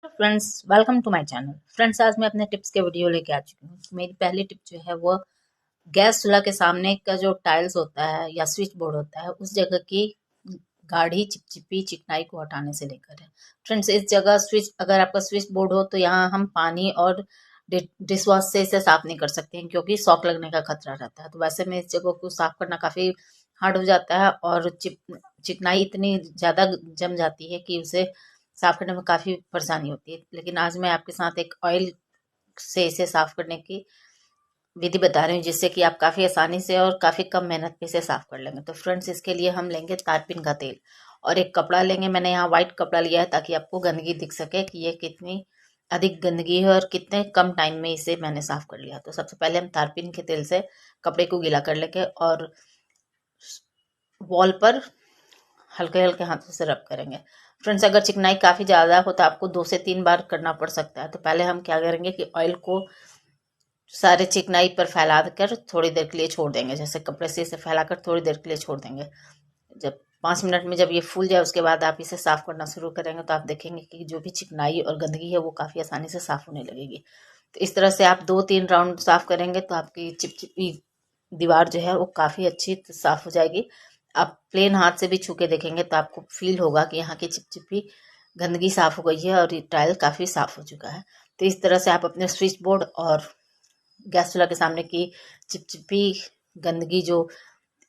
Friends, welcome to my channel. Friends, आज मैं अपने टिप्स के वीडियो लेके आ चुकी हूँ। मेरी पहली टिप जो है वो गैस चूल्हा के सामने का जो टाइल्स होता है या स्विच बोर्ड होता है उस जगह की गाढ़ी चिपचिपी चिकनाई को हटाने से लेकर है। फ्रेंड्स, इस जगह स्विच अगर आपका स्विच बोर्ड हो तो यहाँ हम पानी और डिश वॉश से इसे साफ नहीं कर सकते हैं क्योंकि शॉक लगने का खतरा रहता है। तो वैसे में इस जगह को साफ करना काफी हार्ड हो जाता है और चिकनाई इतनी ज्यादा जम जाती है कि उसे साफ करने में काफी परेशानी होती है। लेकिन आज मैं आपके साथ एक ऑयल से इसे साफ करने की विधि बता रही हूँ जिससे कि आप काफी आसानी से और काफी कम मेहनत में इसे साफ कर लेंगे। तो फ्रेंड्स, इसके लिए हम लेंगे तारपीन का तेल और एक कपड़ा लेंगे। मैंने यहाँ व्हाइट कपड़ा लिया है ताकि आपको गंदगी दिख सके कि ये कितनी अधिक गंदगी है और कितने कम टाइम में इसे मैंने साफ कर लिया। तो सबसे पहले हम तारपीन के तेल से कपड़े को गीला कर लेंगे और वॉल पर हल्के हल्के हाथों से रब करेंगे। फ्रेंड्स, अगर चिकनाई काफ़ी ज़्यादा हो तो आपको 2 से 3 बार करना पड़ सकता है। तो पहले हम क्या करेंगे कि ऑयल को सारे चिकनाई पर फैला कर थोड़ी देर के लिए छोड़ देंगे। जैसे कपड़े से इसे फैलाकर थोड़ी देर के लिए छोड़ देंगे। जब 5 मिनट में जब ये फूल जाए उसके बाद आप इसे साफ करना शुरू करेंगे तो आप देखेंगे कि जो भी चिकनाई और गंदगी है वो काफ़ी आसानी से साफ होने लगेगी। तो इस तरह से आप 2-3 राउंड साफ करेंगे तो आपकी चिपचिपी दीवार जो है वो काफ़ी अच्छी साफ हो जाएगी। आप प्लेन हाथ से भी छू के देखेंगे तो आपको फील होगा कि यहाँ की चिपचिपी गंदगी साफ हो गई है और ये टाइल काफ़ी साफ हो चुका है। तो इस तरह से आप अपने स्विच बोर्ड और गैस चूल्हा के सामने की चिपचिपी गंदगी जो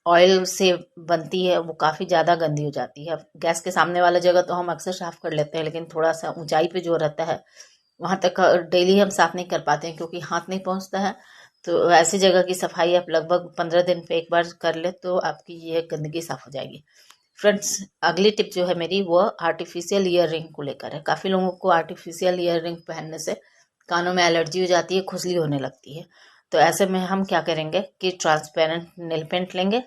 ऑयल से बनती है वो काफ़ी ज़्यादा गंदी हो जाती है। गैस के सामने वाला जगह तो हम अक्सर साफ कर लेते हैं लेकिन थोड़ा सा ऊंचाई पे जो रहता है वहाँ तक डेली हम साफ नहीं कर पाते हैं क्योंकि हाथ नहीं पहुँचता है। तो ऐसी जगह की सफाई आप लगभग 15 दिन पे एक बार कर ले तो आपकी ये गंदगी साफ हो जाएगी। फ्रेंड्स, अगली टिप जो है मेरी वो आर्टिफिशियल ईयर रिंग को लेकर है। काफ़ी लोगों को आर्टिफिशियल ईयर रिंग पहनने से कानों में एलर्जी हो जाती है, खुजली होने लगती है। तो ऐसे में हम क्या करेंगे कि ट्रांसपेरेंट नेल पेंट लेंगे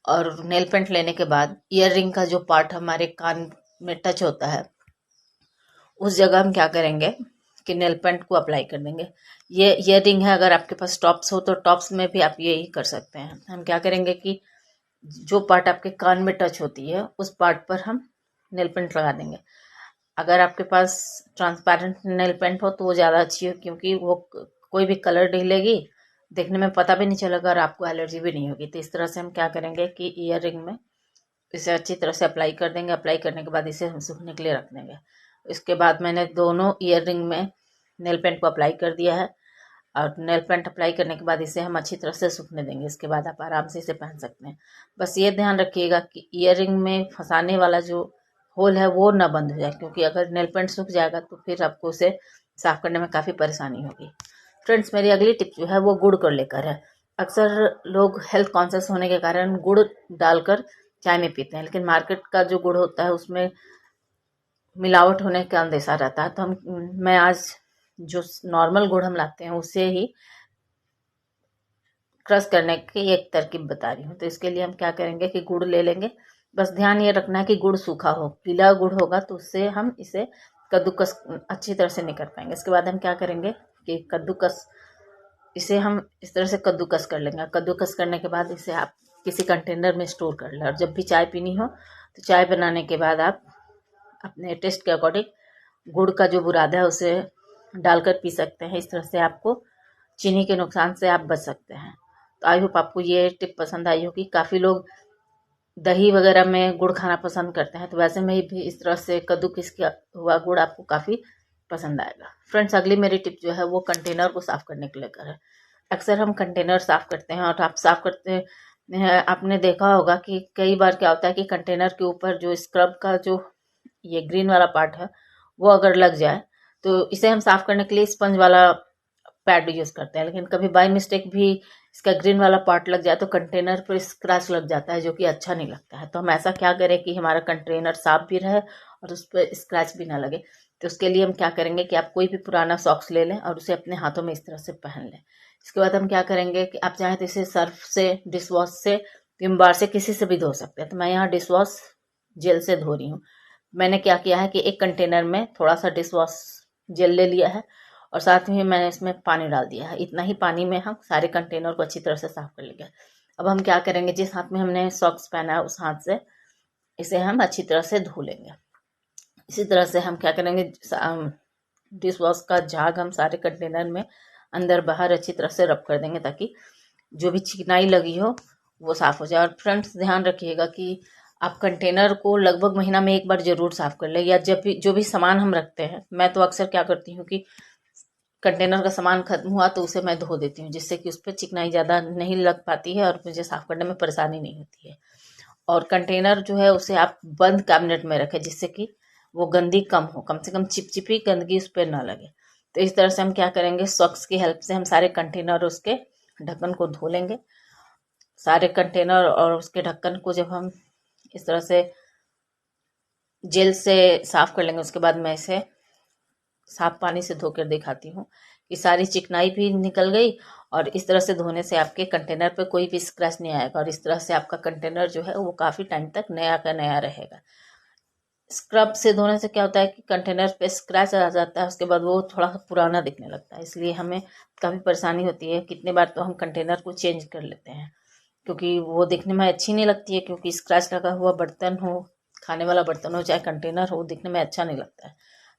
और नेल पेंट लेने के बाद ईयर रिंग का जो पार्ट हमारे कान में टच होता है उस जगह हम क्या करेंगे कि नेल पेंट को अप्लाई कर देंगे। ये ईयर रिंग है, अगर आपके पास टॉप्स हो तो टॉप्स में भी आप यही कर सकते हैं। हम क्या करेंगे कि जो पार्ट आपके कान में टच होती है उस पार्ट पर हम नेल पेंट लगा देंगे। अगर आपके पास ट्रांसपेरेंट नेल पेंट हो तो वो ज़्यादा अच्छी हो क्योंकि वो कोई भी कलर नहीं लेगी, देखने में पता भी नहीं चलेगा और आपको एलर्जी भी नहीं होगी। तो इस तरह से हम क्या करेंगे कि ईयर रिंग में इसे अच्छी तरह से अप्लाई कर देंगे। अप्लाई करने के बाद इसे हम सूखने के लिए रख देंगे। इसके बाद मैंने दोनों ईयर रिंग में नेल पेंट को अप्लाई कर दिया है और नेल पेंट अप्लाई करने के बाद इसे हम अच्छी तरह से सूखने देंगे। इसके बाद आप आराम से इसे पहन सकते हैं। बस ये ध्यान रखिएगा कि ईयर रिंग में फंसाने वाला जो होल है वो ना बंद हो जाए क्योंकि अगर नेल पेंट सूख जाएगा तो फिर आपको उसे साफ करने में काफ़ी परेशानी होगी। फ्रेंड्स, मेरी अगली टिप जो है वो गुड़ को लेकर है। अक्सर लोग हेल्थ कॉन्शियस होने के कारण गुड़ डालकर चाय में पीते हैं लेकिन मार्केट का जो गुड़ होता है उसमें मिलावट होने का अंदेशा रहता है। तो मैं आज जो नॉर्मल गुड़ हम लाते हैं उससे ही क्रश करने की एक तरकीब बता रही हूँ। तो इसके लिए हम क्या करेंगे कि गुड़ ले लेंगे। बस ध्यान ये रखना है कि गुड़ सूखा हो। गीला गुड़ होगा तो उससे हम इसे कद्दूकस अच्छी तरह से नहीं कर पाएंगे। इसके बाद हम क्या करेंगे कि कद्दूकस इसे हम इस तरह से कद्दूकस कर लेंगे। कद्दूकस करने के बाद इसे आप किसी कंटेनर में स्टोर कर लें और जब भी चाय पीनी हो तो चाय बनाने के बाद आप अपने टेस्ट के अकॉर्डिंग गुड़ का जो बुरादा है उसे डालकर पी सकते हैं। इस तरह से आपको चीनी के नुकसान से आप बच सकते हैं। तो आई होप आपको ये टिप पसंद आई होगी। काफ़ी लोग दही वगैरह में गुड़ खाना पसंद करते हैं तो वैसे में भी इस तरह से कद्दूकस किया हुआ गुड़ आपको काफ़ी पसंद आएगा। फ्रेंड्स, अगली मेरी टिप जो है वो कंटेनर को साफ करने के लेकर है। अक्सर हम कंटेनर साफ करते हैं और आप साफ करते हैं आपने देखा होगा कि कई बार क्या होता है कि कंटेनर के ऊपर जो स्क्रब का जो ये ग्रीन वाला पार्ट है वो अगर लग जाए तो इसे हम साफ करने के लिए स्पंज वाला पैड यूज करते हैं। लेकिन कभी बाय मिस्टेक भी इसका ग्रीन वाला पार्ट लग जाए तो कंटेनर पर स्क्रैच लग जाता है जो कि अच्छा नहीं लगता है। तो हम ऐसा क्या करें कि हमारा कंटेनर साफ भी रहे और उस पर स्क्रैच भी ना लगे। तो उसके लिए हम क्या करेंगे कि आप कोई भी पुराना सॉक्स ले लें और उसे अपने हाथों में इस तरह से पहन लें। इसके बाद हम क्या करेंगे कि आप चाहें तो इसे सर्फ से, डिश वॉश से, विम बार से, किसी से भी धो सकते हैं। तो मैं यहाँ डिश वॉश जेल से धो रही हूँ। मैंने क्या किया है कि एक कंटेनर में थोड़ा सा डिश वॉश जेल ले लिया है और साथ में मैंने इसमें पानी डाल दिया है। इतना ही पानी में हम सारे कंटेनर को अच्छी तरह से साफ कर लेंगे। अब हम क्या करेंगे, जिस हाथ में हमने सॉक्स पहना है उस हाथ से इसे हम अच्छी तरह से धो लेंगे। इसी तरह से हम क्या करेंगे, डिश वॉश का झाग हम सारे कंटेनर में अंदर बाहर अच्छी तरह से रब कर देंगे, ताकि जो भी चिकनाई लगी हो वो साफ़ हो जाए। और फ्रेंड्स ध्यान रखिएगा कि आप कंटेनर को लगभग महीना में एक बार ज़रूर साफ़ कर ले, या जब भी जो भी सामान हम रखते हैं, मैं तो अक्सर क्या करती हूँ कि कंटेनर का सामान खत्म हुआ तो उसे मैं धो देती हूँ, जिससे कि उस पर चिकनाई ज़्यादा नहीं लग पाती है और मुझे साफ़ करने में परेशानी नहीं होती है। और कंटेनर जो है उसे आप बंद कैबिनेट में रखें, जिससे कि वो गंदी कम हो, कम से कम चिपचिपी गंदगी उस पर ना लगे। तो इस तरह से हम क्या करेंगे, सॉक्स की हेल्प से हम सारे कंटेनर उसके ढक्कन को धो लेंगे। सारे कंटेनर और उसके ढक्कन को जब हम इस तरह से जेल से साफ़ कर लेंगे, उसके बाद मैं इसे साफ पानी से धोकर दिखाती हूँ कि सारी चिकनाई भी निकल गई। और इस तरह से धोने से आपके कंटेनर पे कोई भी स्क्रैच नहीं आएगा, और इस तरह से आपका कंटेनर जो है वो काफ़ी टाइम तक नया का नया रहेगा। स्क्रब से धोने से क्या होता है कि कंटेनर पे स्क्रैच आ जाता है, उसके बाद वो थोड़ा पुराना दिखने लगता है, इसलिए हमें काफ़ी परेशानी होती है। कितने बार तो हम कंटेनर को चेंज कर लेते हैं, क्योंकि वो दिखने में अच्छी नहीं लगती है, क्योंकि स्क्रैच लगा हुआ बर्तन हो, खाने वाला बर्तन हो चाहे कंटेनर हो, दिखने में अच्छा नहीं लगता है।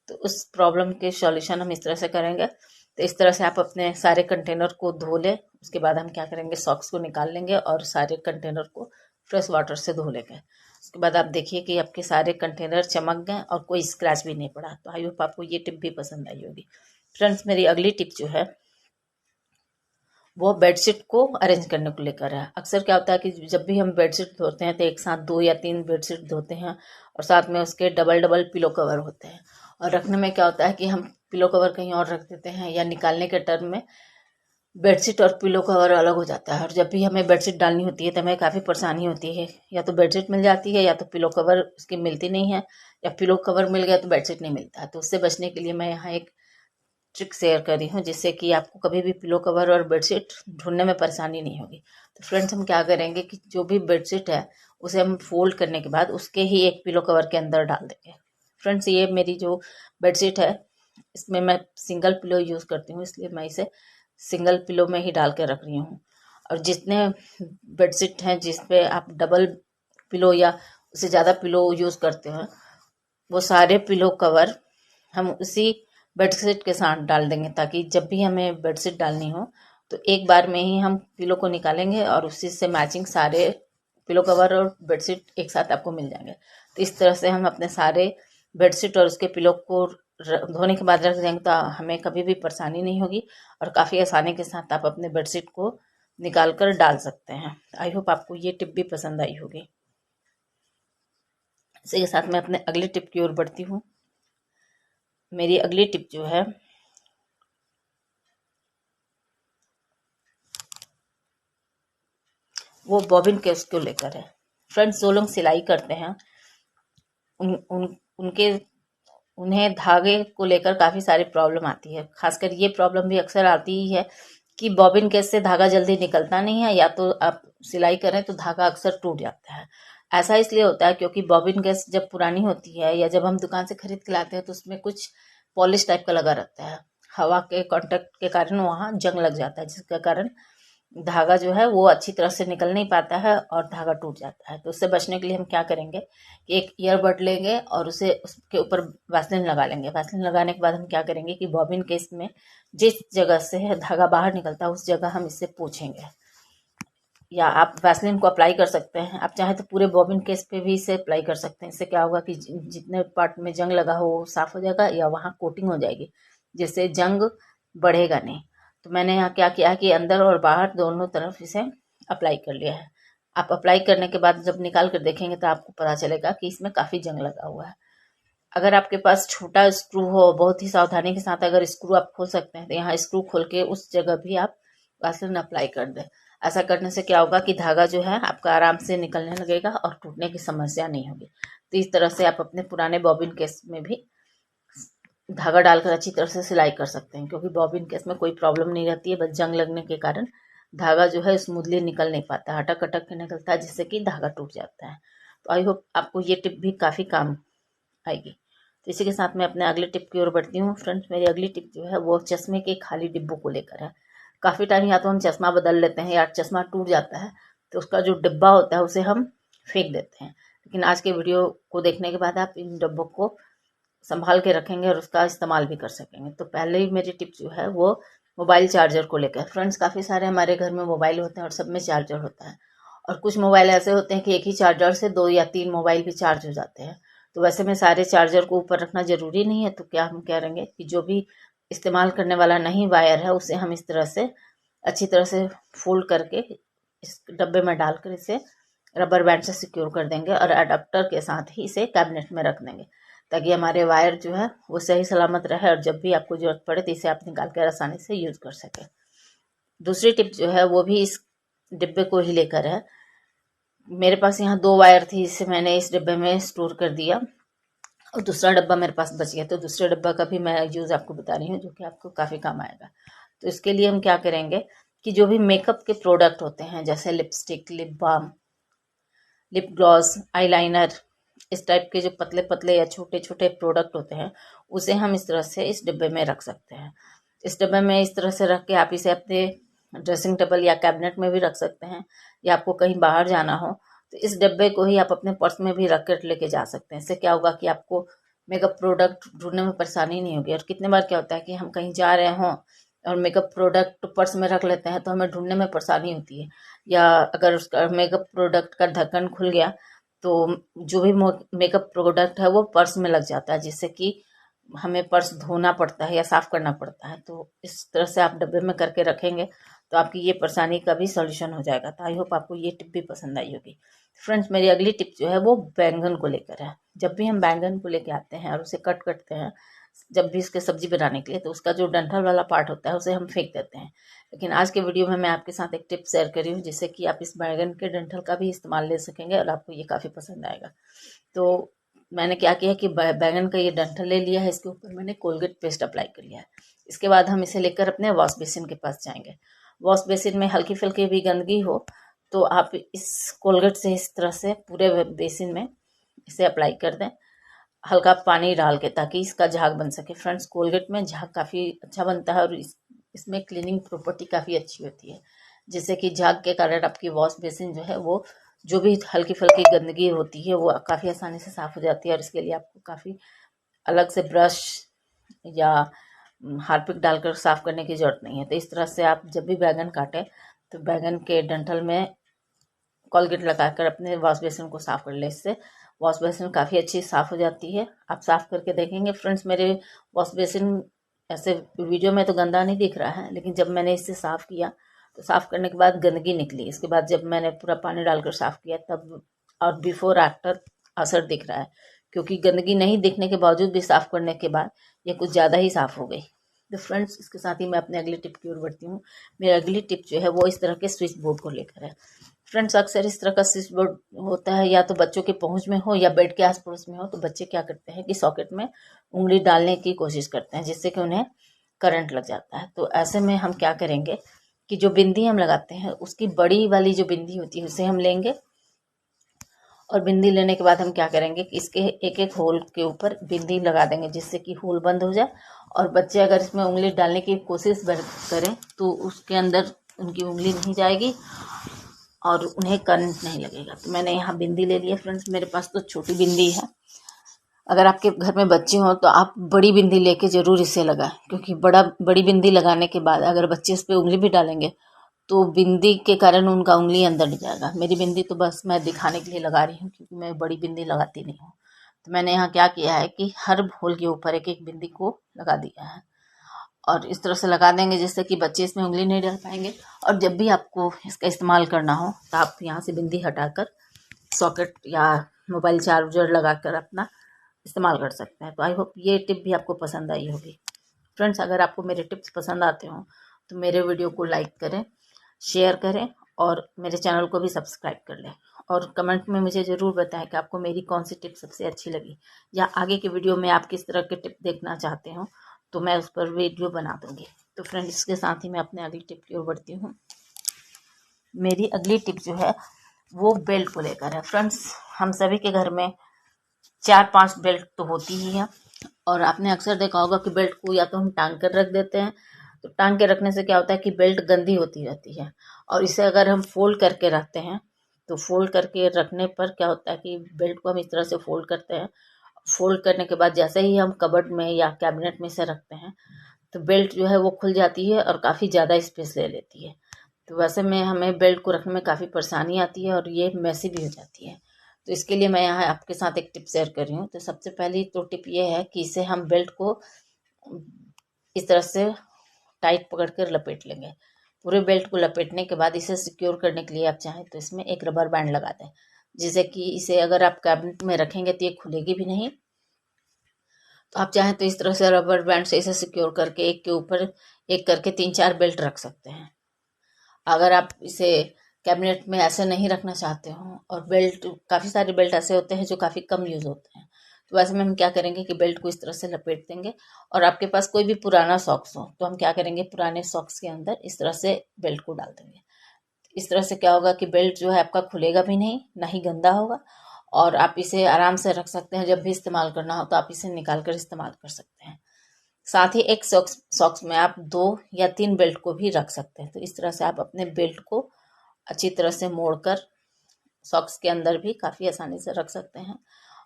तो उस प्रॉब्लम के सॉल्यूशन हम इस तरह से करेंगे। तो इस तरह से आप अपने सारे कंटेनर को धो लें। उसके बाद हम क्या करेंगे, सॉक्स को निकाल लेंगे और सारे कंटेनर को फ्रेश वाटर से धो लेंगे। उसके बाद आप देखिए कि आपके सारे कंटेनर चमक गए और कोई स्क्रैच भी नहीं पड़ा। तो आई होप आपको ये टिप भी पसंद आई होगी। फ्रेंड्स, मेरी अगली टिप जो है वो बेडशीट को अरेंज करने को लेकर है। अक्सर क्या होता है कि जब भी हम बेडशीट धोते हैं तो एक साथ 2 या 3 बेडशीट धोते हैं, और साथ में उसके डबल डबल पिलो कवर होते हैं। और रखने में क्या होता है कि हम पिलो कवर कहीं और रख देते हैं, या निकालने के टर्म में बेडशीट और पिलो कवर अलग हो जाता है। और जब भी हमें बेडशीट डालनी होती है तो हमें काफ़ी परेशानी होती है, या तो बेडशीट मिल जाती है या तो पिलो कवर उसकी मिलती नहीं है, या पिलो कवर मिल गया तो बेडशीट नहीं मिलता है। तो उससे बचने के लिए मैं यहाँ एक ट्रिक शेयर कर रही हूँ, जिससे कि आपको कभी भी पिलो कवर और बेडशीट ढूंढने में परेशानी नहीं होगी। तो फ्रेंड्स, हम क्या करेंगे कि जो भी बेडशीट है उसे हम फोल्ड करने के बाद उसके ही एक पिलो कवर के अंदर डाल देंगे। फ्रेंड्स, ये मेरी जो बेडशीट है इसमें मैं सिंगल पिलो यूज़ करती हूँ, इसलिए मैं इसे सिंगल पिलो में ही डाल के रख रही हूँ। और जितने बेडशीट हैं जिस पे आप डबल पिलो या उससे ज़्यादा पिलो यूज़ करते हैं, वो सारे पिलो कवर हम उसी बेडशीट के साथ डाल देंगे, ताकि जब भी हमें बेडशीट डालनी हो तो एक बार में ही हम पिलो को निकालेंगे और उसी से मैचिंग सारे पिलो कवर और बेडशीट एक साथ आपको मिल जाएंगे। तो इस तरह से हम अपने सारे बेडशीट और उसके पिलो को धोने के बाद रख देंगे, तो हमें कभी भी परेशानी नहीं होगी, और काफ़ी आसानी के साथ आप अपने बेडशीट को निकाल कर डाल सकते हैं। आई होप आपको ये टिप भी पसंद आई होगी। इसी के साथ मैं अपने अगली टिप की ओर बढ़ती हूँ। मेरी अगली टिप जो है वो बॉबिन केस को लेकर है। फ्रेंड्स, जो लोग सिलाई करते हैं उन उन उनके उन्हें धागे को लेकर काफ़ी सारी प्रॉब्लम आती है। खासकर ये प्रॉब्लम भी अक्सर आती ही है कि बॉबिन केस से धागा जल्दी निकलता नहीं है, या तो आप सिलाई करें तो धागा अक्सर टूट जाता है। ऐसा इसलिए होता है क्योंकि बॉबिन केस जब पुरानी होती है या जब हम दुकान से खरीद के लाते हैं तो उसमें कुछ पॉलिश टाइप का लगा रहता है। हवा के कांटेक्ट के कारण वहाँ जंग लग जाता है, जिसके कारण धागा जो है वो अच्छी तरह से निकल नहीं पाता है और धागा टूट जाता है। तो उससे बचने के लिए हम क्या करेंगे कि एक ईयरबड लेंगे और उसे उसके ऊपर वैसलीन लगा लेंगे। वैसलीन लगाने के बाद हम क्या करेंगे कि बॉबिन केस में जिस जगह से धागा बाहर निकलता है उस जगह हम इससे पोंछेंगे, या आप वैसलीन को अप्लाई कर सकते हैं। आप चाहे तो पूरे बॉबिन केस पे भी इसे अप्लाई कर सकते हैं। इससे क्या होगा कि जितने पार्ट में जंग लगा हो वो साफ हो जाएगा, या वहाँ कोटिंग हो जाएगी, जिससे जंग बढ़ेगा नहीं। तो मैंने यहाँ क्या किया कि अंदर और बाहर दोनों तरफ इसे अप्लाई कर लिया है। आप अप्लाई करने के बाद जब निकाल कर देखेंगे तो आपको पता चलेगा कि इसमें काफ़ी जंग लगा हुआ है। अगर आपके पास छोटा स्क्रू हो, बहुत ही सावधानी के साथ अगर स्क्रू आप खोल सकते हैं तो यहाँ स्क्रू खोल के उस जगह भी आप वैसलीन अप्लाई कर दें। ऐसा करने से क्या होगा कि धागा जो है आपका आराम से निकलने लगेगा और टूटने की समस्या नहीं होगी। तो इस तरह से आप अपने पुराने बॉबिन केस में भी धागा डालकर अच्छी तरह से सिलाई कर सकते हैं, क्योंकि बॉबिन केस में कोई प्रॉब्लम नहीं रहती है, बस जंग लगने के कारण धागा जो है स्मूथली निकल नहीं पाता, अटक अटक के निकलता है, जिससे कि धागा टूट जाता है। तो आई होप आपको ये टिप भी काफ़ी काम आएगी। तो इसी के साथ मैं अपने अगले टिप की ओर बढ़ती हूँ। फ्रेंड्स, मेरी अगली टिप जो है वो चश्मे के खाली डिब्बों को लेकर है। काफ़ी टाइम या तो हम चश्मा बदल लेते हैं या चश्मा टूट जाता है तो उसका जो डिब्बा होता है उसे हम फेंक देते हैं। लेकिन आज के वीडियो को देखने के बाद आप इन डिब्बों को संभाल के रखेंगे और उसका इस्तेमाल भी कर सकेंगे। तो पहले ही मेरी टिप जो है वो मोबाइल चार्जर को लेकर। फ्रेंड्स, काफ़ी सारे हमारे घर में मोबाइल होते हैं और सब में चार्जर होता है, और कुछ मोबाइल ऐसे होते हैं कि एक ही चार्जर से 2 या 3 मोबाइल भी चार्ज हो जाते हैं। तो वैसे में सारे चार्जर को ऊपर रखना ज़रूरी नहीं है। तो क्या हम करेंगे कि जो भी इस्तेमाल करने वाला नहीं वायर है उसे हम इस तरह से अच्छी तरह से फोल्ड करके इस डब्बे में डालकर इसे रबर बैंड से सिक्योर कर देंगे और अडेप्टर के साथ ही इसे कैबिनेट में रख देंगे, ताकि हमारे वायर जो है वो सही सलामत रहे और जब भी आपको ज़रूरत पड़े तो इसे आप निकाल कर आसानी से यूज़ कर सकें। दूसरी टिप जो है वो भी इस डिब्बे को ही लेकर है। मेरे पास यहाँ 2 वायर थी, इसे मैंने इस डिब्बे में स्टोर कर दिया और दूसरा डब्बा मेरे पास बच गया। तो दूसरे डब्बा का भी मैं यूज़ आपको बता रही हूँ, जो कि आपको काफ़ी काम आएगा। तो इसके लिए हम क्या करेंगे कि जो भी मेकअप के प्रोडक्ट होते हैं, जैसे lipstick, lip balm, lip gloss, eyeliner, इस टाइप के जो पतले पतले या छोटे छोटे प्रोडक्ट होते हैं, उसे हम इस तरह से इस डिब्बे में रख सकते हैं। इस डिब्बे में इस तरह से रख के आप इसे अपने ड्रेसिंग टेबल या कैबिनेट में भी रख सकते हैं, या आपको कहीं बाहर जाना हो तो इस डिब्बे को ही आप अपने पर्स में भी रख कर लेके जा सकते हैं। इससे क्या होगा कि आपको मेकअप प्रोडक्ट ढूंढने में परेशानी नहीं होगी। और कितने बार क्या होता है कि हम कहीं जा रहे हों और मेकअप प्रोडक्ट पर्स में रख लेते हैं तो हमें ढूंढने में परेशानी होती है, या अगर उसका मेकअप प्रोडक्ट का ढक्कन खुल गया तो जो भी मेकअप प्रोडक्ट है वो पर्स में लग जाता है, जिससे कि हमें पर्स धोना पड़ता है या साफ करना पड़ता है। तो इस तरह से आप डब्बे में करके रखेंगे तो आपकी ये परेशानी का भी सॉल्यूशन हो जाएगा। तो आई होप आपको ये टिप भी पसंद आई होगी। फ्रेंड्स, मेरी अगली टिप जो है वो बैंगन को लेकर है। जब भी हम बैंगन को लेके आते हैं और उसे कट करते हैं, जब भी इसके सब्जी बनाने के लिए, तो उसका जो डंठल वाला पार्ट होता है उसे हम फेंक देते हैं। लेकिन आज के वीडियो में मैं आपके साथ एक टिप शेयर करी हूँ, जिससे कि आप इस बैंगन के डंठल का भी इस्तेमाल ले सकेंगे और आपको ये काफ़ी पसंद आएगा। तो मैंने क्या किया कि बैंगन का ये डंठल ले लिया है, इसके ऊपर मैंने कोलगेट पेस्ट अप्लाई कर लिया है। इसके बाद हम इसे लेकर अपने वॉश बेसिन के पास जाएंगे। वॉश बेसिन में हल्की फुल्की भी गंदगी हो तो आप इस कोलगेट से इस तरह से पूरे बेसिन में इसे अप्लाई कर दें, हल्का पानी डाल के, ताकि इसका झाग बन सके। फ्रेंड्स, कोलगेट में झाग काफ़ी अच्छा बनता है और इसमें क्लीनिंग प्रॉपर्टी काफ़ी अच्छी होती है, जिससे कि झाग के कारण आपकी वॉश बेसिन जो है वो जो भी हल्की फुल्की गंदगी होती है वो काफ़ी आसानी से साफ़ हो जाती है। और इसके लिए आपको काफ़ी अलग से ब्रश या हार्पिक डालकर साफ़ करने की ज़रूरत नहीं है। तो इस तरह से आप जब भी बैंगन काटें तो बैंगन के डंठल में कोलगेट लगाकर अपने वॉश बेसिन को साफ़ कर लें। इससे वॉश बेसिन काफ़ी अच्छी साफ़ हो जाती है। आप साफ़ करके देखेंगे। फ्रेंड्स, मेरे वॉश बेसिन ऐसे वीडियो में तो गंदा नहीं दिख रहा है, लेकिन जब मैंने इससे साफ़ किया तो साफ़ करने के बाद गंदगी निकली। इसके बाद जब मैंने पूरा पानी डालकर साफ़ किया तब और बिफोर आफ्टर असर दिख रहा है, क्योंकि गंदगी नहीं दिखने के बावजूद भी साफ़ करने के बाद ये कुछ ज़्यादा ही साफ़ हो गई। तो फ्रेंड्स, इसके साथ ही मैं अपने अगली टिप की ओर बढ़ती हूँ। मेरी अगली टिप जो है वो इस तरह के स्विच बोर्ड को लेकर है। फ्रेंड्स, अक्सर इस तरह का स्विच बोर्ड होता है, या तो बच्चों के पहुंच में हो या बेड के आस पड़ोस में हो, तो बच्चे क्या करते हैं कि सॉकेट में उंगली डालने की कोशिश करते हैं, जिससे कि उन्हें करंट लग जाता है। तो ऐसे में हम क्या करेंगे कि जो बिंदी हम लगाते हैं उसकी बड़ी वाली जो बिंदी होती है उसे हम लेंगे, और बिंदी लेने के बाद हम क्या करेंगे कि इसके एक एक होल के ऊपर बिंदी लगा देंगे, जिससे कि होल बंद हो जाए। और बच्चे अगर इसमें उंगली डालने की कोशिश करें तो उसके अंदर उनकी उंगली नहीं जाएगी और उन्हें करंट नहीं लगेगा। तो मैंने यहाँ बिंदी ले ली है। फ्रेंड्स, मेरे पास तो छोटी बिंदी है। अगर आपके घर में बच्चे हों तो आप बड़ी बिंदी लेके ज़रूर इसे लगाएं, क्योंकि बड़ी बिंदी लगाने के बाद अगर बच्चे इस पर उंगली भी डालेंगे तो बिंदी के कारण उनका उंगली अंदर नहीं जाएगा। मेरी बिंदी तो बस मैं दिखाने के लिए लगा रही हूँ, क्योंकि मैं बड़ी बिंदी लगाती नहीं हूँ। तो मैंने यहाँ क्या किया है कि हर होल के ऊपर एक एक बिंदी को लगा दिया है, और इस तरह से लगा देंगे जिससे कि बच्चे इसमें उंगली नहीं डाल पाएंगे। और जब भी आपको इसका इस्तेमाल करना हो तो आप यहाँ से बिंदी हटाकर सॉकेट या मोबाइल चार्जर लगाकर अपना इस्तेमाल कर सकते हैं। तो आई होप ये टिप भी आपको पसंद आई होगी। फ्रेंड्स, अगर आपको मेरे टिप्स पसंद आते हों तो मेरे वीडियो को लाइक करें, शेयर करें और मेरे चैनल को भी सब्सक्राइब कर लें। और कमेंट में मुझे ज़रूर बताएं कि आपको मेरी कौन सी टिप सबसे अच्छी लगी, या आगे के वीडियो में आप किस तरह के टिप देखना चाहते हो तो मैं उस पर वीडियो बना दूँगी। तो फ्रेंड्स, इसके साथ ही मैं अपने अगली टिप की ओर बढ़ती हूँ। मेरी अगली टिप जो है वो बेल्ट को लेकर है। फ्रेंड्स, हम सभी के घर में 4-5 बेल्ट तो होती ही है, और आपने अक्सर देखा होगा कि बेल्ट को या तो हम टांग कर रख देते हैं। तो टांग के रखने से क्या होता है कि बेल्ट गंदी होती रहती है, और इसे अगर हम फोल्ड करके रखते हैं तो फोल्ड करके रखने पर क्या होता है कि बेल्ट को हम इस तरह से फोल्ड करते हैं फोल्ड करने के बाद जैसे ही हम कबर्ड में या कैबिनेट में से रखते हैं तो बेल्ट जो है वो खुल जाती है और काफ़ी ज़्यादा स्पेस ले लेती है। तो वैसे में हमें बेल्ट को रखने में काफ़ी परेशानी आती है और ये मैसी भी हो जाती है। तो इसके लिए मैं यहाँ आपके साथ एक टिप शेयर कर रही हूँ। तो सबसे पहली तो टिप ये है कि इसे हम बेल्ट को इस तरह से टाइट पकड़ कर लपेट लेंगे। पूरे बेल्ट को लपेटने के बाद इसे सिक्योर करने के लिए आप चाहें तो इसमें एक रबर बैंड लगा दें, जिससे कि इसे अगर आप कैबिनेट में रखेंगे तो ये खुलेगी भी नहीं। तो आप चाहें तो इस तरह से रबर बैंड से इसे सिक्योर करके एक के ऊपर एक करके 3-4 बेल्ट रख सकते हैं। अगर आप इसे कैबिनेट में ऐसे नहीं रखना चाहते हो और बेल्ट, काफ़ी सारे बेल्ट ऐसे होते हैं जो काफ़ी कम यूज़ होते हैं, तो वैसे में हम क्या करेंगे कि बेल्ट को इस तरह से लपेट देंगे। और आपके पास कोई भी पुराना सॉक्स हो तो हम क्या करेंगे, पुराने सॉक्स के अंदर इस तरह से बेल्ट को डाल देंगे। इस तरह से क्या होगा कि बेल्ट जो है आपका खुलेगा भी नहीं, ना ही गंदा होगा, और आप इसे आराम से रख सकते हैं। जब भी इस्तेमाल करना हो तो आप इसे निकाल कर इस्तेमाल कर सकते हैं। साथ ही एक सॉक्स में आप 2 या 3 बेल्ट को भी रख सकते हैं। तो इस तरह से आप अपने बेल्ट को अच्छी तरह से मोड़कर सॉक्स के अंदर भी काफ़ी आसानी से रख सकते हैं।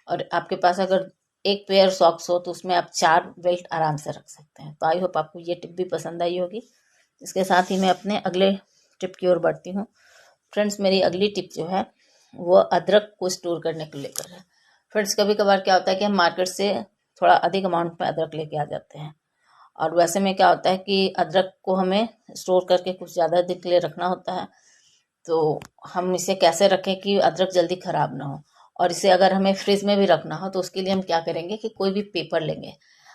और आपके पास अगर एक पेयर सॉक्स हो तो उसमें आप 4 बेल्ट आराम से रख सकते हैं। तो आई होप आपको ये टिप भी पसंद आई होगी। इसके साथ ही मैं अपने अगले टिप की ओर बढ़ती हूँ। फ्रेंड्स, मेरी अगली टिप जो है वो अदरक को स्टोर करने को लेकर है। फ्रेंड्स, कभी कभार क्या होता है कि हम मार्केट से थोड़ा अधिक अमाउंट में अदरक लेके आ जाते हैं, और वैसे में क्या होता है कि अदरक को हमें स्टोर करके कुछ ज़्यादा दिन के लिए रखना होता है। तो हम इसे कैसे रखें कि अदरक जल्दी ख़राब ना हो। और इसे अगर हमें फ्रिज में भी रखना हो तो उसके लिए हम क्या करेंगे कि कोई भी पेपर लेंगे।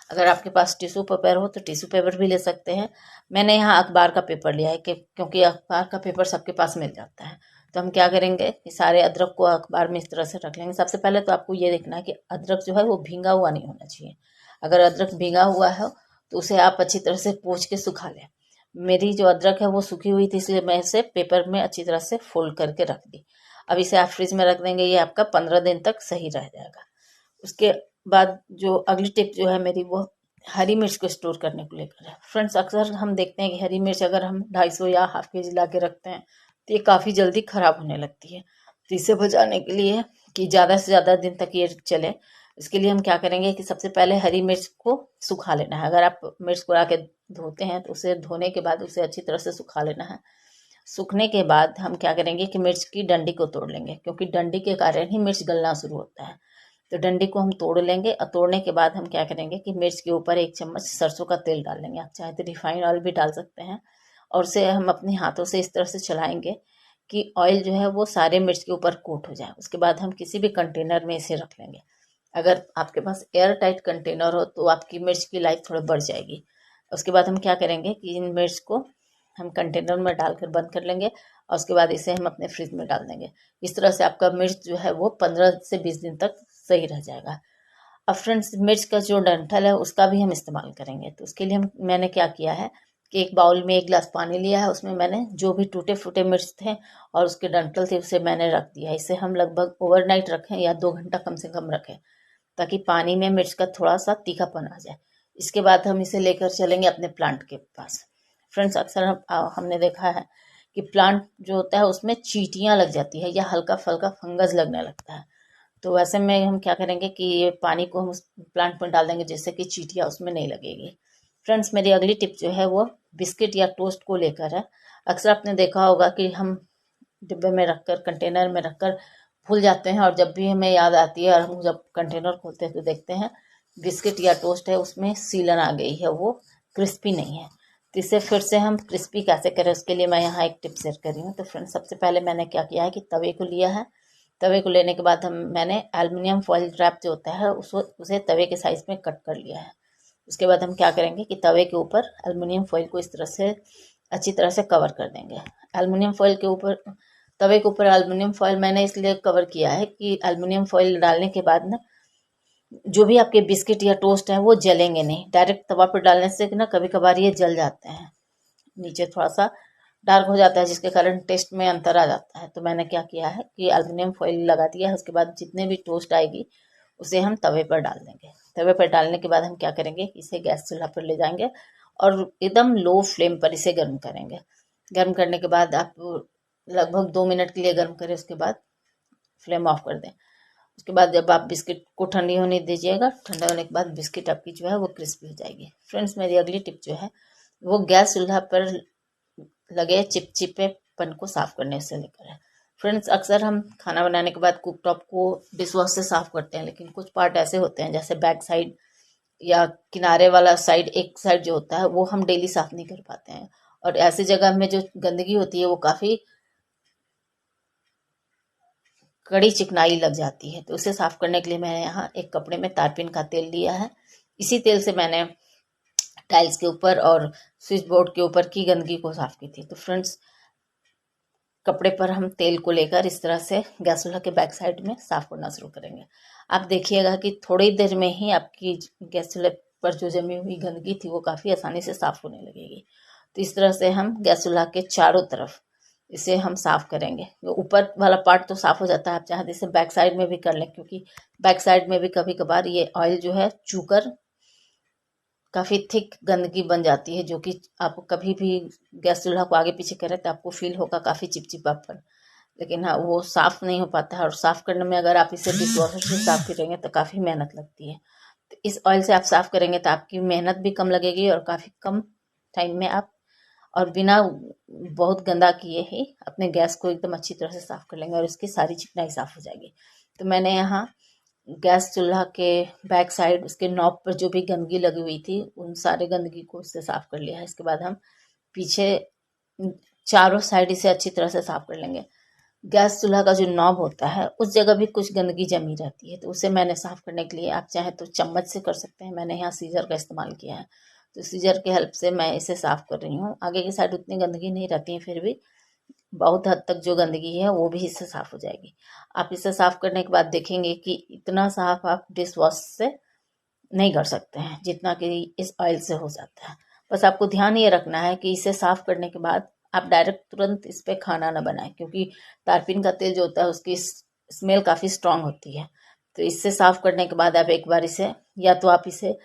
अगर आपके पास टिश्यू पेपर हो तो टिश्यू पेपर भी ले सकते हैं। मैंने यहाँ अखबार का पेपर लिया है कि क्योंकि अखबार का पेपर सबके पास मिल जाता है। तो हम क्या करेंगे कि सारे अदरक को अखबार में इस तरह से रख लेंगे। सबसे पहले तो आपको ये देखना है कि अदरक जो है वो भींगा हुआ नहीं होना चाहिए। अगर अदरक भींगा हुआ है तो उसे आप अच्छी तरह से पोंछ के सुखा लें। मेरी जो अदरक है वो सूखी हुई थी, इसलिए मैं इसे पेपर में अच्छी तरह से फोल्ड करके रख दी। अब इसे आप फ्रिज में रख देंगे, ये आपका 15 दिन तक सही रह जाएगा। उसके बाद जो अगली टिप जो है मेरी, वो हरी मिर्च को स्टोर करने को लेकर है। फ्रेंड्स, अक्सर हम देखते हैं कि हरी मिर्च अगर हम 250 या हाफ केजी ला के रखते हैं तो ये काफ़ी जल्दी ख़राब होने लगती है। तो इसे बचाने के लिए कि ज़्यादा से ज़्यादा दिन तक ये चले, इसके लिए हम क्या करेंगे कि सबसे पहले हरी मिर्च को सुखा लेना है। अगर आप मिर्च को ला के धोते हैं तो उसे धोने के बाद उसे अच्छी तरह से सुखा लेना है। सूखने के बाद हम क्या करेंगे कि मिर्च की डंडी को तोड़ लेंगे, क्योंकि डंडी के कारण ही मिर्च गलना शुरू होता है। तो डंडी को हम तोड़ लेंगे, और तोड़ने के बाद हम क्या करेंगे कि मिर्च के ऊपर 1 चम्मच सरसों का तेल डाल लेंगे। आप चाहे तो रिफाइंड ऑयल भी डाल सकते हैं, और उसे हम अपने हाथों से इस तरह से चलाएंगे कि ऑयल जो है वो सारे मिर्च के ऊपर कोट हो जाए। उसके बाद हम किसी भी कंटेनर में इसे रख लेंगे। अगर आपके पास एयर टाइट कंटेनर हो तो आपकी मिर्च की लाइफ थोड़ा बढ़ जाएगी। उसके बाद हम क्या करेंगे कि इन मिर्च को हम कंटेनर में डालकर बंद कर लेंगे, और उसके बाद इसे हम अपने फ्रिज में डाल देंगे। इस तरह से आपका मिर्च जो है वो 15 से 20 दिन तक सही रह जाएगा। अब फ्रेंड्स, मिर्च का जो डंठल है उसका भी हम इस्तेमाल करेंगे। तो उसके लिए मैंने क्या किया है कि एक बाउल में 1 गिलास पानी लिया है, उसमें मैंने जो भी टूटे फूटे मिर्च थे और उसके डंठल थे उसे मैंने रख दिया। इसे हम लगभग ओवरनाइट रखें या 2 घंटा कम से कम रखें, ताकि पानी में मिर्च का थोड़ा सा तीखापन आ जाए। इसके बाद हम इसे लेकर चलेंगे अपने प्लांट के पास। फ्रेंड्स, अक्सर हमने देखा है कि प्लांट जो होता है उसमें चींटियाँ लग जाती है या हल्का फल्का फंगस लगने लगता है। तो वैसे में हम क्या करेंगे कि ये पानी को हम उस प्लांट में डाल देंगे, जिससे कि चींटियाँ उसमें नहीं लगेगी। फ्रेंड्स, मेरी अगली टिप जो है वो बिस्किट या टोस्ट को लेकर है। अक्सर आपने देखा होगा कि हम डिब्बे में रखकर, कंटेनर में रखकर भूल जाते हैं, और जब भी हमें याद आती है और हम जब कंटेनर खोलते हैं तो देखते हैं बिस्किट या टोस्ट है उसमें सीलन आ गई है, वो क्रिस्पी नहीं है। तो इसे फिर से हम क्रिस्पी कैसे करें, उसके लिए मैं यहाँ एक टिप शेयर कर रही हूँ। तो फ्रेंड्स, सबसे पहले मैंने क्या किया है कि तवे को लिया है। तवे को लेने के बाद मैंने एल्युमिनियम फॉइल रैप जो होता है उसे तवे के साइज में कट कर लिया है। उसके बाद हम क्या करेंगे कि तवे के ऊपर एल्युमिनियम फॉइल को इस तरह से अच्छी तरह से कवर कर देंगे। एल्युमिनियम फॉइल के ऊपर, तवे के ऊपर एल्युमिनियम फॉइल मैंने इसलिए कवर किया है कि एल्युमिनियम फॉइल डालने के बाद ना जो भी आपके बिस्किट या टोस्ट हैं वो जलेंगे नहीं। डायरेक्ट तवा पर डालने से ना कभी कभार ये जल जाते हैं, नीचे थोड़ा सा डार्क हो जाता है, जिसके कारण टेस्ट में अंतर आ जाता है। तो मैंने क्या किया है कि एल्युमिनियम फॉइल लगा दिया है। उसके बाद जितने भी टोस्ट आएगी उसे हम तवे पर डाल देंगे। तवे पर डालने के बाद हम क्या करेंगे, इसे गैस चूल्हा पर ले जाएंगे और एकदम लो फ्लेम पर इसे गर्म करेंगे। गर्म करने के बाद आप लगभग 2 मिनट के लिए गर्म करें, उसके बाद फ्लेम ऑफ कर दें। उसके बाद जब आप बिस्किट को ठंडी होने दीजिएगा, ठंडा होने के बाद बिस्किट आपकी जो है वो क्रिस्पी हो जाएगी। फ्रेंड्स, मेरी अगली टिप जो है वो गैस चूल्हा पर लगे चिपचिपेपन को साफ करने से लेकर है। फ्रेंड्स, अक्सर हम खाना बनाने के बाद कुकटॉप को डिश वॉश से साफ करते हैं, लेकिन कुछ पार्ट ऐसे होते हैं जैसे बैक साइड या किनारे वाला साइड, एक साइड जो होता है वो हम डेली साफ नहीं कर पाते हैं, और ऐसी जगह में जो गंदगी होती है वो काफ़ी कड़ी चिकनाई लग जाती है। तो उसे साफ करने के लिए मैंने यहाँ एक कपड़े में तारपीन का तेल लिया है। इसी तेल से मैंने टाइल्स के ऊपर और स्विच बोर्ड के ऊपर की गंदगी को साफ की थी। तो फ्रेंड्स, कपड़े पर हम तेल को लेकर इस तरह से गैस चूल्हा के बैक साइड में साफ करना शुरू करेंगे। आप देखिएगा कि थोड़ी देर में ही आपकी गैस चूल्हे पर जो जमी हुई गंदगी थी वो काफ़ी आसानी से साफ होने लगेगी। तो इस तरह से हम गैस चूल्हा के चारों तरफ इसे हम साफ करेंगे। ऊपर वाला पार्ट तो साफ हो जाता है, आप चाहे इसे बैक साइड में भी कर लें, क्योंकि बैक साइड में भी कभी कभार ये ऑयल जो है चूकर काफ़ी थिक गंदगी बन जाती है, जो कि आप कभी भी गैस चूल्हा को आगे पीछे करें तो आपको फील होगा काफ़ी चिपचिपापन। लेकिन हाँ, वो साफ़ नहीं हो पाता है, और साफ़ करने में अगर आप इसे डिश वॉशर से साफ़ करेंगे तो काफ़ी मेहनत लगती है। तो इस ऑयल से आप साफ़ करेंगे तो आपकी मेहनत भी कम लगेगी, और काफ़ी कम टाइम में आप और बिना बहुत गंदा किए ही अपने गैस को एकदम अच्छी तरह से साफ़ कर लेंगे और इसकी सारी चिकनाई साफ़ हो जाएगी। तो मैंने यहाँ गैस चूल्हा के बैक साइड उसके नॉब पर जो भी गंदगी लगी हुई थी उन सारे गंदगी को उससे साफ कर लिया है। इसके बाद हम पीछे चारों साइड इसे अच्छी तरह से साफ कर लेंगे। गैस चूल्हा का जो नॉब होता है उस जगह भी कुछ गंदगी जमी रहती है, तो उसे मैंने साफ करने के लिए आप चाहे तो चम्मच से कर सकते हैं, मैंने यहाँ सीजर का इस्तेमाल किया है। तो सीजर के हेल्प से मैं इसे साफ कर रही हूँ। आगे की साइड उतनी गंदगी नहीं रहती है, फिर भी बहुत हद तक जो गंदगी है वो भी इससे साफ हो जाएगी। आप इसे साफ करने के बाद देखेंगे कि इतना साफ आप डिश वॉश से नहीं कर सकते हैं जितना कि इस ऑयल से हो जाता है। बस आपको ध्यान ये रखना है कि इसे साफ करने के बाद आप डायरेक्ट तुरंत इस पर खाना ना बनाएं, क्योंकि तारपीन का तेल जो होता है उसकी स्मेल काफ़ी स्ट्रांग होती है। तो इससे साफ करने के बाद आप एक बार इसे या तो आप इसे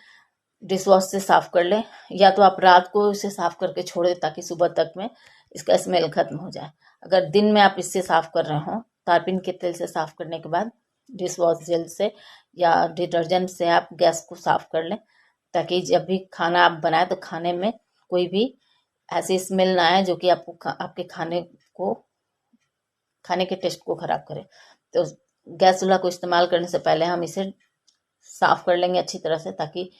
डिश वॉश से साफ कर लें, या तो आप रात को इसे साफ करके छोड़ दें ताकि सुबह तक में इसका स्मेल खत्म हो जाए। अगर दिन में आप इससे साफ कर रहे हो, तारपीन के तेल से साफ करने के बाद डिश वॉश जेल से या डिटर्जेंट से आप गैस को साफ कर लें, ताकि जब भी खाना आप बनाए तो खाने में कोई भी ऐसी स्मेल ना आए जो कि आपको आपके खाने के टेस्ट को खराब करे। तो गैस चूल्हा को इस्तेमाल करने से पहले हम इसे साफ कर लेंगे अच्छी तरह से, ताकि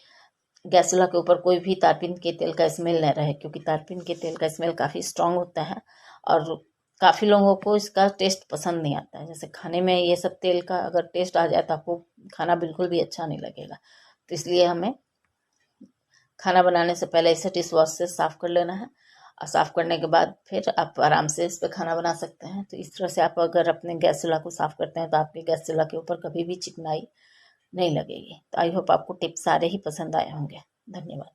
गैस चूल्हा के ऊपर कोई भी तारपीन के तेल का स्मेल न रहे, क्योंकि तारपीन के तेल का स्मेल काफ़ी स्ट्रांग होता है और काफ़ी लोगों को इसका टेस्ट पसंद नहीं आता है। जैसे खाने में ये सब तेल का अगर टेस्ट आ जाए तो आपको खाना बिल्कुल भी अच्छा नहीं लगेगा। तो इसलिए हमें खाना बनाने से पहले इसे डिश वॉश से साफ़ कर लेना है, और साफ़ करने के बाद फिर आप आराम से इस पर खाना बना सकते हैं। तो इस तरह से आप अगर अपने गैस चूल्हा को साफ़ करते हैं तो आपके गैस चूल्हा के ऊपर कभी भी चिकनाई नहीं लगेगी। तो आई होप आपको टिप्स सारे ही पसंद आए होंगे। धन्यवाद।